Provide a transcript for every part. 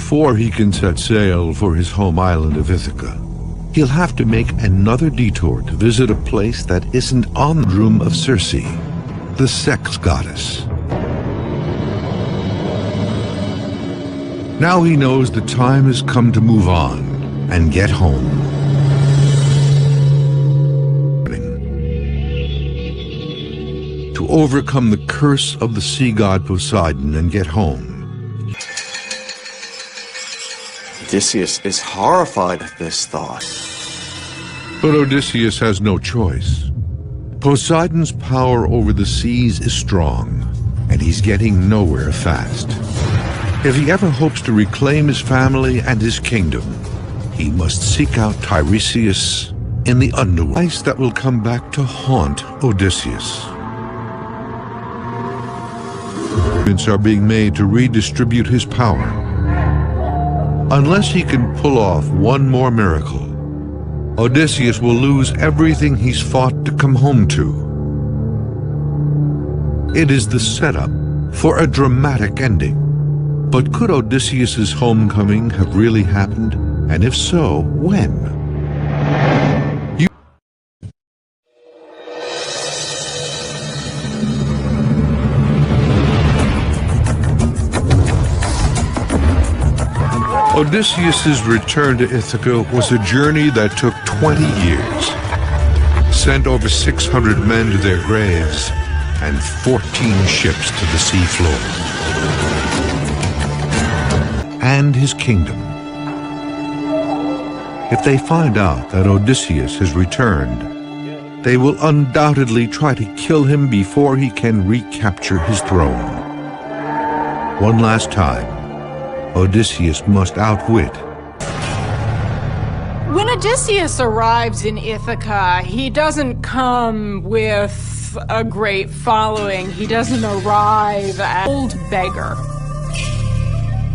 before he can set sail for his home island of Ithaca, he'll have to make another detour to visit a place that isn't on the room of Circe, the sex goddess. Now he knows the time has come to move on and get home. To overcome the curse of the sea god Poseidon and get home. Odysseus is horrified at this thought. But Odysseus has no choice. Poseidon's power over the seas is strong, and he's getting nowhere fast. If he ever hopes to reclaim his family and his kingdom, he must seek out Tiresias in the underworld, a place that will come back to haunt Odysseus. Arrangements are being made to redistribute his power. Unless he can pull off one more miracle, Odysseus will lose everything he's fought to come home to. It is the setup for a dramatic ending. But could Odysseus's homecoming have really happened? And if so, when? Odysseus's return to Ithaca was a journey that took 20 years, sent over 600 men to their graves, and 14 ships to the seafloor. And his kingdom. If they find out that Odysseus has returned, they will undoubtedly try to kill him before he can recapture his throne. One last time, Odysseus must outwit. When Odysseus arrives in Ithaca, he doesn't come with a great following. He doesn't arrive as an old beggar.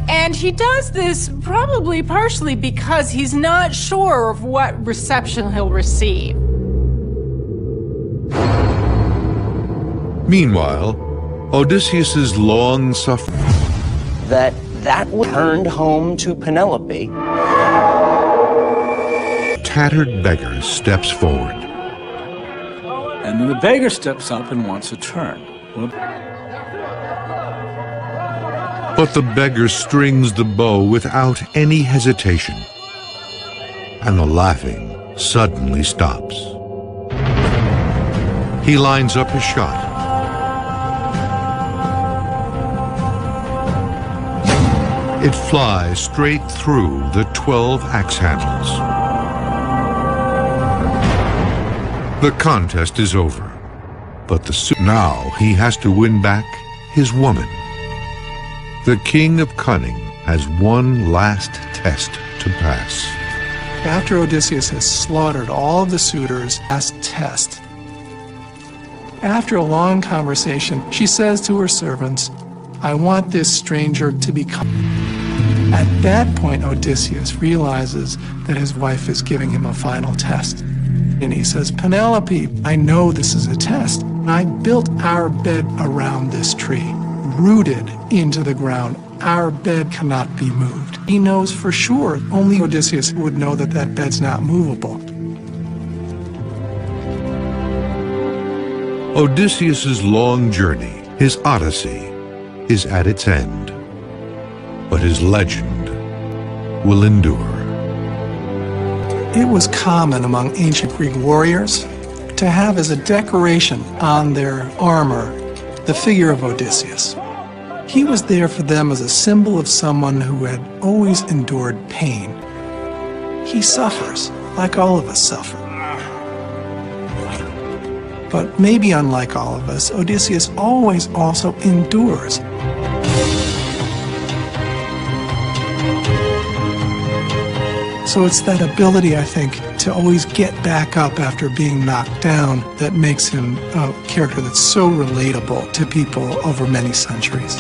And he does this probably partially because he's not sure of what reception he'll receive. Meanwhile, Odysseus's long suffering that returned home to Penelope. Tattered beggar steps forward. And then the beggar steps up and wants a turn. But the beggar strings the bow without any hesitation. And the laughing suddenly stops. He lines up his shot. It flies straight through the 12 axe handles. The contest is over, but now he has to win back his woman. The king of cunning has one last test to pass. After Odysseus has slaughtered all of the suitors, last test. After a long conversation, she says to her servants, "I want this stranger to become..." At that point, Odysseus realizes that his wife is giving him a final test. And he says, "Penelope, I know this is a test. I built our bed around this tree, rooted into the ground. Our bed cannot be moved." He knows for sure, only Odysseus would know that that bed's not movable. Odysseus's long journey, his odyssey, is at its end. But his legend will endure. It was common among ancient Greek warriors to have as a decoration on their armor the figure of Odysseus. He was there for them as a symbol of someone who had always endured pain. He suffers, like all of us suffer. But maybe unlike all of us, Odysseus always also endures. So it's that ability, I think, to always get back up after being knocked down that makes him a character that's so relatable to people over many centuries.